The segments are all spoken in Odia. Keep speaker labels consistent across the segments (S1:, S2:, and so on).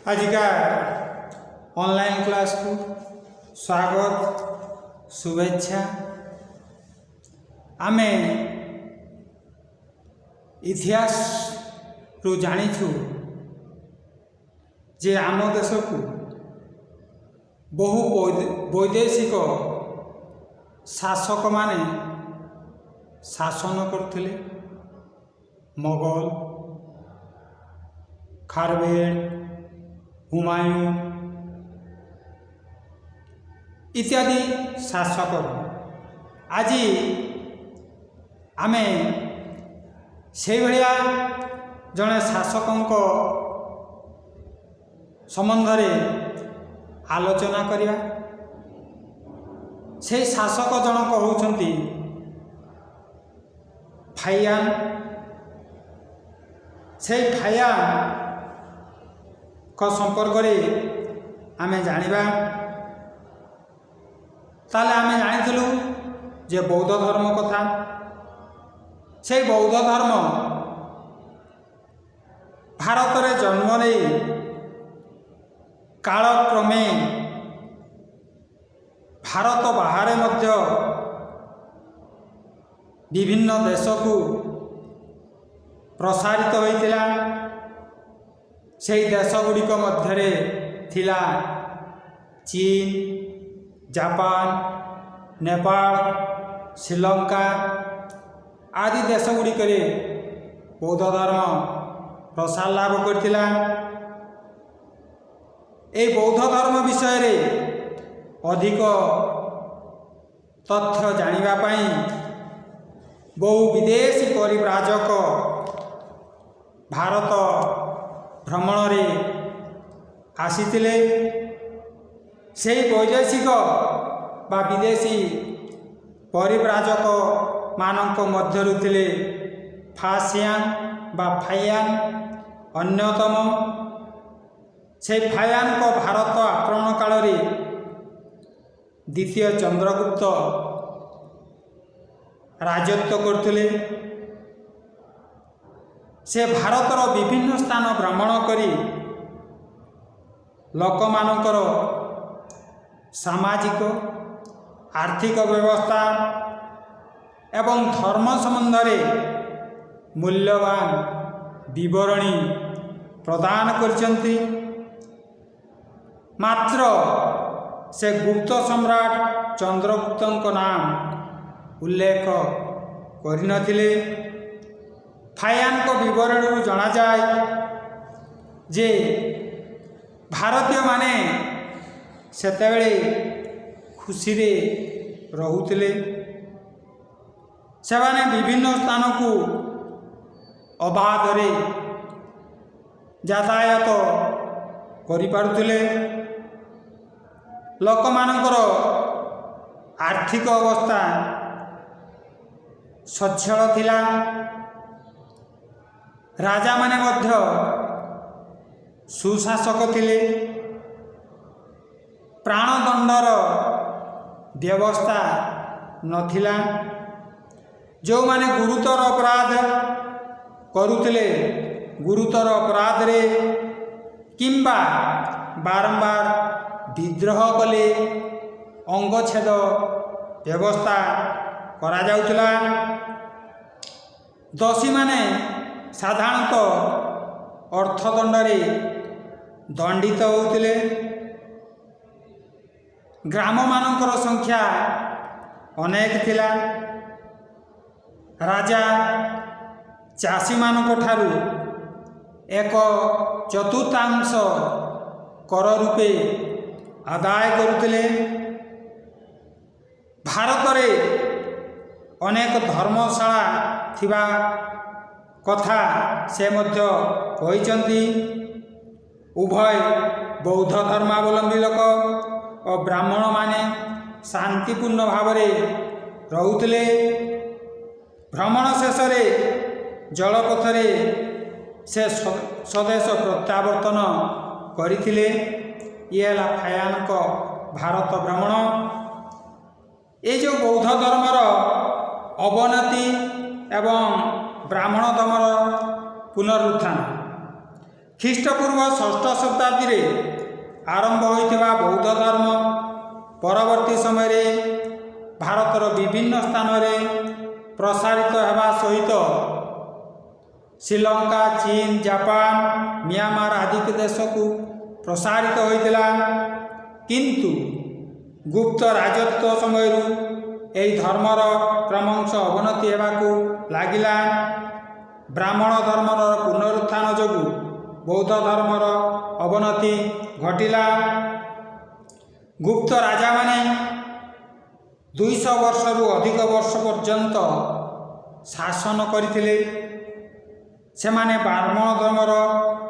S1: आजिका ऑनलाइन क्लास को स्वागत शुभेच्छा। आमे इतिहास रु जानिछु जे आम देश को बहु वैदेशिक शासक माने शासन करथिले। मोगल, खारवेल, हुमायूं इत्यादि शासक। आज आमे से भलिया जड़े शासक संबंध में आलोचना करिया। से शासक जनक होउछंती फाहियान। से फाहियान को संपर्क में आमे जानिबा ताले आमे जानिथिलु जे बौद्ध धर्म कथा। से बौद्ध धर्म भारत रे जन्म नहीं कालक्रमे भारत बाहर मध्य विभिन्न देश को प्रसारित होइतिला। से देश गुड़िक मध्य थिला चीन, जापान, नेपाल, श्रीलंका आदि देश गुड़िक बौद्ध धर्म प्रसार लाभ करथिला। ए बौद्ध धर्म विषय रे अधिक तथ्य जानिबा पई बहु विदेशी परिव्राजक भारत भ्रमण रे आसीथिले। से वैदेशिक बा विदेशी परिव्राजक मानक मध्यरु थिले फासियान बा फाहियान अन्यतम। से फाहियान को भारत आक्रमण काल रे द्वितीय चंद्रगुप्त राजत्व करथिले। से भारतर विभिन्न स्थान भ्रमण करी लोक मानकर सामाजिक आर्थिक व्यवस्था एवं धर्म संबंध में मूल्यवान विवरणी प्रदान करछंती। मात्र से गुप्त सम्राट चंद्रगुप्त नाम उल्लेख करनथिले। फाहियान को विवरण जना जाए जे भारतीय माने सेतेबेले खुशी रे रहुथिले। सेमाने विभिन्न स्थान को अबाध रे यातायात करि पारुथिले। लोक मानकर आर्थिक अवस्था सच्छल थिला। राजा माने मध्य सुशासक थिले। प्राणदंडर व्यवस्था नथिला। जो माने गुरुतर अपराध करुथिले गुरुतर अपराध रे किंबा बारंबार विद्रोह कले अंगछेद व्यवस्था करा जाउथिला। दोषी माने साधारणतः अर्थदंड रे दंडित होउथिले। ग्राम मानकर संख्या अनेक थिला। राजा चाषी मानक ठारू एक चतुर्थांश कर रूपे आदाय करुथिले। भारत रे अनेक धर्मशाला थिबा कथा से मध्य कहिचंती। उभय बौद्ध धर्मावलंबी लोक और ब्राह्मण माने शांतिपूर्ण भाव रे रहुथिले। भ्रमण शेष रे जलपथ रे से स्वदेश प्रत्यावर्तन करिथिले। ये है फाहियान को भारत भ्रमण। ये जो बौद्ध धर्मर अवनति एवं ब्राह्मण धर्मर पुनरुत्थान ଖ୍ରୀଷ୍ଟପୂର୍ବ ଷଷ୍ଠ ଶତାବ୍ଦୀରେ ଆରମ୍ଭ ହୋଇଥିବା ବୌଦ୍ଧ ଧର୍ମ ପରବର୍ତ୍ତୀ ସମୟରେ ଭାରତର ବିଭିନ୍ନ ସ୍ଥାନରେ ପ୍ରସାରିତ ହେବା ସହିତ ଶ୍ରୀଲଙ୍କା, ଚୀନ, ଜାପାନ, ମିଆଁମାର ଆଦି ଦେଶକୁ ପ୍ରସାରିତ ହୋଇଥିଲା। କିନ୍ତୁ ଗୁପ୍ତ ରାଜତ୍ୱ ସମୟରୁ ଏହି ଧର୍ମର କ୍ରମଶଃ ଅବନତି ହେବାକୁ ଲାଗିଲା। ବ୍ରାହ୍ମଣ ଧର୍ମର ପୁନରୁତ୍ଥାନ ଯୋଗୁଁ ବୌଦ୍ଧ ଧର୍ମର ଅବନତି ଘଟିଲା। ଗୁପ୍ତ ରାଜାମାନେ 200 ବର୍ଷରୁ ଅଧିକ ବର୍ଷ ପର୍ଯ୍ୟନ୍ତ ଶାସନ କରିଥିଲେ। ସେମାନେ ବ୍ରାହ୍ମଣ ଧର୍ମର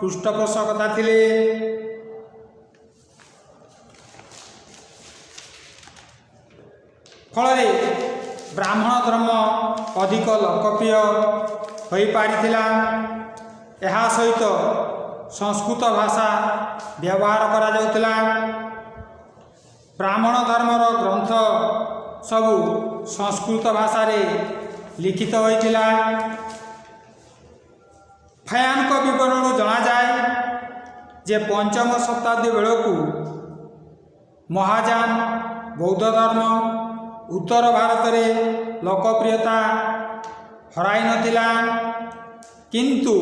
S1: ପୃଷ୍ଠପୋଷକତା ଥିଲେ। ଫଳରେ ବ୍ରାହ୍ମଣ ଧର୍ମ ଅଧିକ ଲୋକପ୍ରିୟ ହୋଇପାରିଥିଲା। ଏହା ସହିତ ସଂସ୍କୃତ ଭାଷା ବ୍ୟବହାର କରାଯାଉଥିଲା। ବ୍ରାହ୍ମଣ ଧର୍ମର ଗ୍ରନ୍ଥ ସବୁ ସଂସ୍କୃତ ଭାଷାରେ ଲିଖିତ ହୋଇଥିଲା। ଫାୟାନଙ୍କ ବିବରଣରୁ ଜଣାଯାଏ ଯେ 5ମ ଶତାବ୍ଦୀ ବେଳକୁ ମହାଯାନ ବୌଦ୍ଧ ଧର୍ମ ଉତ୍ତର ଭାରତରେ ଲୋକପ୍ରିୟତା ହରାଇନଥିଲା। କିନ୍ତୁ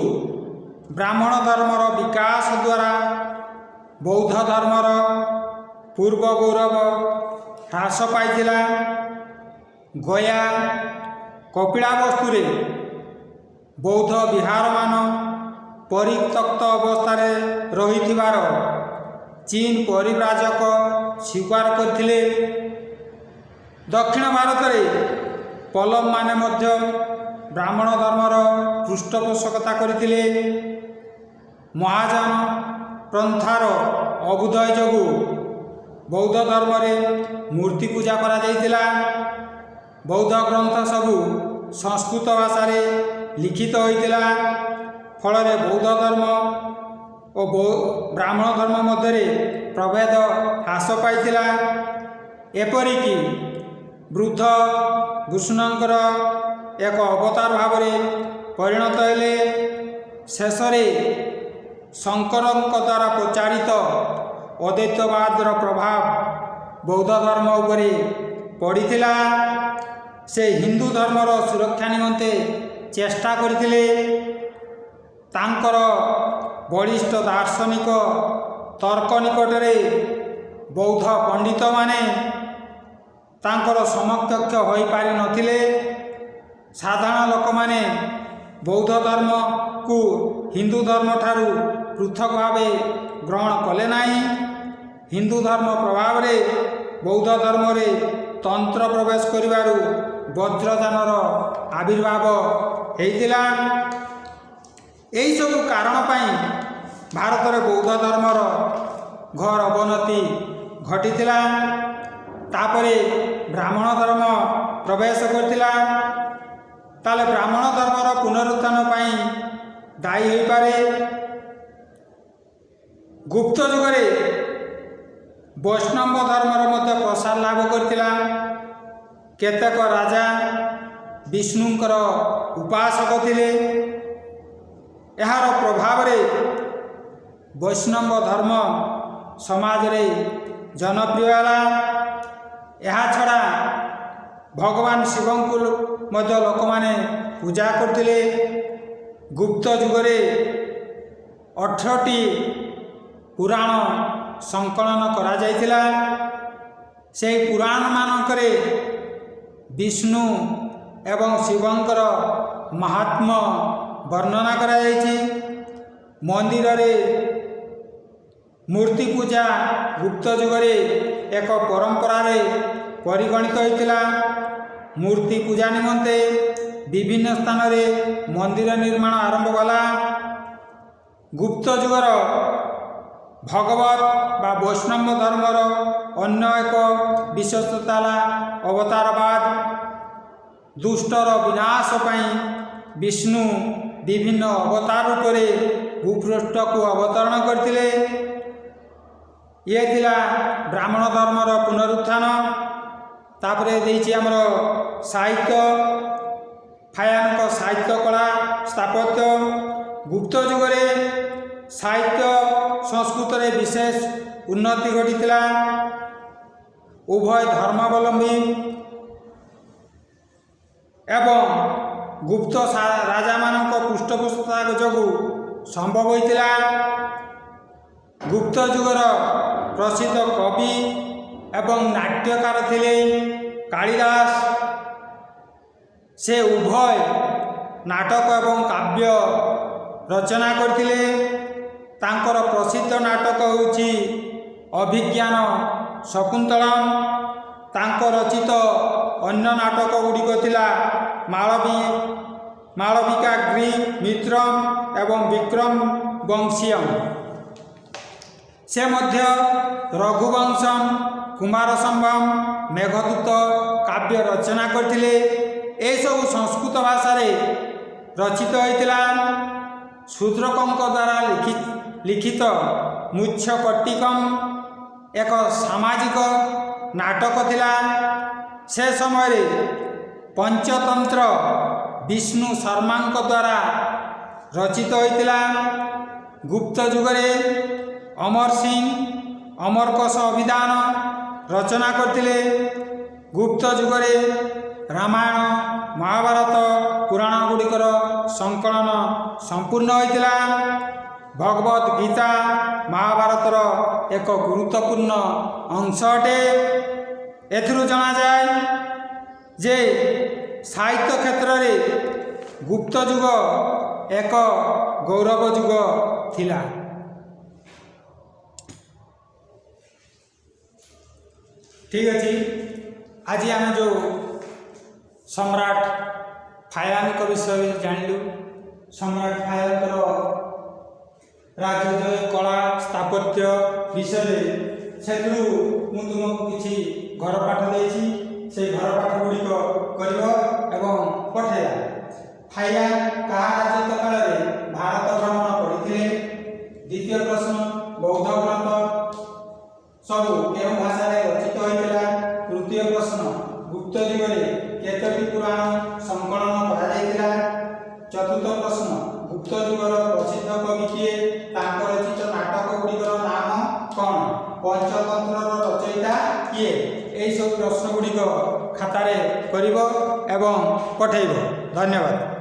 S1: ବ୍ରାହ୍ମଣ ଧର୍ମର ବିକାଶ ଦ୍ୱାରା ବୌଦ୍ଧ ଧର୍ମର ପୂର୍ବ ଗୌରବ ହ୍ରାସ ପାଇଥିଲା। ଗୟା, କପିଳାବସ୍ତୁରେ ବୌଦ୍ଧ ବିହାରମାନ ପରିତ୍ୟକ୍ତ ଅବସ୍ଥାରେ ରହିଥିବାର ଚୀନ ପରିବ୍ରାଜକ ସ୍ୱୀକାର କରିଥିଲେ। ଦକ୍ଷିଣ ଭାରତରେ ପଲ୍ଲବମାନେ ମଧ୍ୟ ବ୍ରାହ୍ମଣ ଧର୍ମର ପୃଷ୍ଠପୋଷକତା କରିଥିଲେ। ମହାଯାନ ପନ୍ଥାର ଅଭ୍ୟୁଦୟ ଯୋଗୁଁ ବୌଦ୍ଧ ଧର୍ମରେ ମୂର୍ତ୍ତି ପୂଜା କରାଯାଇଥିଲା। ବୌଦ୍ଧ ଗ୍ରନ୍ଥ ସବୁ ସଂସ୍କୃତ ଭାଷାରେ ଲିଖିତ ହୋଇଥିଲା। ଫଳରେ ବୌଦ୍ଧ ଧର୍ମ ଓ ବ୍ରାହ୍ମଣ ଧର୍ମ ମଧ୍ୟରେ ପ୍ରଭେଦ ହ୍ରାସ ପାଇଥିଲା। ଏପରିକି ବୁଦ୍ଧ କୃଷ୍ଣଙ୍କର ଏକ ଅବତାର ଭାବରେ ପରିଣତ ହେଲେ। ଶେଷରେ ଶଙ୍କରଙ୍କ ଦ୍ୱାରା ପ୍ରଚାରିତ ଅଦ୍ୱୈତବାଦର ପ୍ରଭାବ ବୌଦ୍ଧ ଧର୍ମ ଉପରେ ପଡ଼ିଥିଲା। ସେ ହିନ୍ଦୁ ଧର୍ମର ସୁରକ୍ଷା ନିମନ୍ତେ ଚେଷ୍ଟା କରିଥିଲେ। ତାଙ୍କର ବଳିଷ୍ଠ ଦାର୍ଶନିକ ତର୍କ ନିକଟରେ ବୌଦ୍ଧ ପଣ୍ଡିତମାନେ ତାଙ୍କର ସମକକ୍ଷ ହୋଇପାରିନଥିଲେ। ସାଧାରଣ ଲୋକମାନେ ବୌଦ୍ଧ ଧର୍ମକୁ ହିନ୍ଦୁ ଧର୍ମଠାରୁ ପୃଥକ ଭାବେ ଗ୍ରହଣ କଲେ ନାହିଁ। ହିନ୍ଦୁ ଧର୍ମ ପ୍ରଭାବରେ ବୌଦ୍ଧ ଧର୍ମରେ ତନ୍ତ୍ର ପ୍ରବେଶ କରିବାରୁ ବଜ୍ରଯାନର ଆବିର୍ଭାବ ହୋଇଥିଲା। ଏହିସବୁ କାରଣ ପାଇଁ ଭାରତରେ ବୌଦ୍ଧ ଧର୍ମର ଘୋର ଅବନତି ଘଟିଥିଲା। ତାପରେ ବ୍ରାହ୍ମଣ ଧର୍ମ ପ୍ରବେଶ କରିଥିଲା। ତାହେଲେ ବ୍ରାହ୍ମଣ ଧର୍ମର ପୁନରୁତ୍ଥାନ ପାଇଁ ଦାୟୀ ହୋଇପାରେ। ଗୁପ୍ତ ଯୁଗରେ ବୈଷ୍ଣବ ଧର୍ମର ମଧ୍ୟ ପ୍ରସାର ଲାଭ କରିଥିଲା। କେତେକ ରାଜା ବିଷ୍ଣୁଙ୍କର ଉପାସକ ଥିଲେ। ଏହାର ପ୍ରଭାବରେ ବୈଷ୍ଣବ ଧର୍ମ ସମାଜରେ ଜନପ୍ରିୟ ହେଲା। ଏହାଛଡ଼ା ଭଗବାନ ଶିବଙ୍କୁ ମଧ୍ୟ ଲୋକମାନେ ପୂଜା କରୁଥିଲେ। ଗୁପ୍ତ ଯୁଗରେ 18ଟି ପୁରାଣ ସଂକଳନ କରାଯାଇଥିଲା। ସେହି ପୁରାଣମାନଙ୍କରେ ବିଷ୍ଣୁ ଏବଂ ଶିବଙ୍କର ମାହାତ୍ମ୍ୟ ବର୍ଣ୍ଣନା କରାଯାଇଛି। ମନ୍ଦିରରେ ମୂର୍ତ୍ତି ପୂଜା ଗୁପ୍ତ ଯୁଗରେ ଏକ ପରମ୍ପରାରେ ପରିଗଣିତ ହୋଇଥିଲା। ମୂର୍ତ୍ତି ପୂଜା ନିମନ୍ତେ ବିଭିନ୍ନ ସ୍ଥାନରେ ମନ୍ଦିର ନିର୍ମାଣ ଆରମ୍ଭ କଲା। ଗୁପ୍ତ ଯୁଗର ଭଗବତ ବା ବୈଷ୍ଣବ ଧର୍ମର ଅନ୍ୟ ଏକ ବିଶେଷତା ହେଲା ଅବତାରବାଦ। ଦୁଷ୍ଟର ବିନାଶ ପାଇଁ ବିଷ୍ଣୁ ବିଭିନ୍ନ ଅବତାର ରୂପରେ ଭୂପୃଷ୍ଠକୁ ଅବତରଣ କରିଥିଲେ। ଇଏ ଥିଲା ବ୍ରାହ୍ମଣ ଧର୍ମର ପୁନରୁତ୍ଥାନ। ତାପରେ ଦେଇଛି ଆମର ସାହିତ୍ୟ। ଫାୟାନଙ୍କ ସାହିତ୍ୟ କଳା ସ୍ଥାପତ୍ୟ। ଗୁପ୍ତ ଯୁଗରେ ସାହିତ୍ୟ ସଂସ୍କୃତରେ ବିଶେଷ ଉନ୍ନତି ଘଟିଥିଲା। ଉଭୟ ଧର୍ମାବଲମ୍ବୀ ଏବଂ ଗୁପ୍ତ ରାଜାମାନଙ୍କ ପୃଷ୍ଠପୋଷକତା ଯୋଗୁଁ ସମ୍ଭବ ହୋଇଥିଲା। ଗୁପ୍ତ ଯୁଗର ପ୍ରସିଦ୍ଧ କବି ଏବଂ ନାଟ୍ୟକାର ଥିଲେ କାଳିଦାସ। ସେ ଉଭୟ ନାଟକ ଏବଂ କାବ୍ୟ ରଚନା କରିଥିଲେ। ତାଙ୍କର ପ୍ରସିଦ୍ଧ ନାଟକ ହେଉଛି ଅଭିଜ୍ଞାନ ଶକୁନ୍ତଳମ୍। ତାଙ୍କ ରଚିତ ଅନ୍ୟ ନାଟକ ଗୁଡ଼ିକ ଥିଲା ମାଳବିକାଗ୍ନିମିତ୍ରମ୍ ଏବଂ ବିକ୍ରମ ବଂଶୀୟମ୍। ସେ ମଧ୍ୟ ରଘୁବଂଶମ୍, କୁମାର ସମ୍ଭବମ୍, ମେଘଦୂତ କାବ୍ୟ ରଚନା କରିଥିଲେ। ଏସବୁ ସଂସ୍କୃତ ଭାଷାରେ ରଚିତ ହୋଇଥିଲା। ଶୂଦ୍ରକଙ୍କ ଦ୍ୱାରା ଲିଖିତ ମୁଚ୍ଛକଟିକମ୍ ଏକ ସାମାଜିକ ନାଟକ ଥିଲା। ସେ ସମୟରେ ପଞ୍ଚତନ୍ତ୍ର ବିଷ୍ଣୁ ଶର୍ମାଙ୍କ ଦ୍ୱାରା ରଚିତ ହୋଇଥିଲା। ଗୁପ୍ତ ଯୁଗରେ ଅମର ସିଂ ଅମରକୋଶ ଅଭିଧାନ ରଚନା କରିଥିଲେ। ଗୁପ୍ତ ଯୁଗରେ ରାମାୟଣ ମହାଭାରତ ପୁରାଣ ଗୁଡ଼ିକର ସଂକଳନ ସମ୍ପୂର୍ଣ୍ଣ ହୋଇଥିଲା। ଭଗବଦ୍ ଗୀତା ମହାଭାରତର ଏକ ଗୁରୁତ୍ୱପୂର୍ଣ୍ଣ ଅଂଶ ଅଟେ। ଏଥିରୁ ଜଣାଯାଏ ଯେ ସାହିତ୍ୟ କ୍ଷେତ୍ରରେ ଗୁପ୍ତ ଯୁଗ ଏକ ଗୌରବ ଯୁଗ ଥିଲା। ଠିକ୍ ଅଛି, ଆଜି ଆମେ ଯେଉଁ ସମ୍ରାଟ ଫାୟାନ୍ଙ୍କ ବିଷୟରେ ଜାଣିଲୁ। ସମ୍ରାଟ ଫାୟାନ୍ଙ୍କର ରାଜନୈତିକ କଳା ସ୍ଥାପତ୍ୟ ବିଷୟରେ, ସେଥିରୁ ମୁଁ ତୁମକୁ କିଛି ଘର ପାଠ ଦେଇଛି। ସେହି ଘର ପାଠ ଗୁଡ଼ିକ କରିବ ଏବଂ ପଠାଇବା। ଫାୟାନ୍ କାହା ରାଜତ୍ୱ କାଳରେ ଭାରତ ଭ୍ରମଣ କରିଥିଲେ? ଦ୍ୱିତୀୟ ପ୍ରଶ୍ନ, ବୌଦ୍ଧ ଗ୍ରନ୍ଥ ସବୁ କେଉଁ ଭାଷାରେ ରଚିତ ହୋଇଥିଲା? ତୃତୀୟ ପ୍ରଶ୍ନ, ଗୁପ୍ତ ଯୁଗରେ କେତୋଟି ପୁରାଣ ସଂକଳନ କରାଯାଇଥିଲା? ଚତୁର୍ଥ ପ୍ରଶ୍ନ, ଗୁପ୍ତ ଯୁଗର ପ୍ରସିଦ୍ଧ କବି କିଏ? ତାଙ୍କ ରଚିତ ନାଟକ ଗୁଡ଼ିକର ନାମ କ'ଣ? ପଞ୍ଚତନ୍ତ୍ରର ରଚୟିତା କିଏ? ଏହିସବୁ ପ୍ରଶ୍ନ ଗୁଡ଼ିକ ଖାତାରେ କରିବ ଏବଂ ପଠାଇବ। ଧନ୍ୟବାଦ।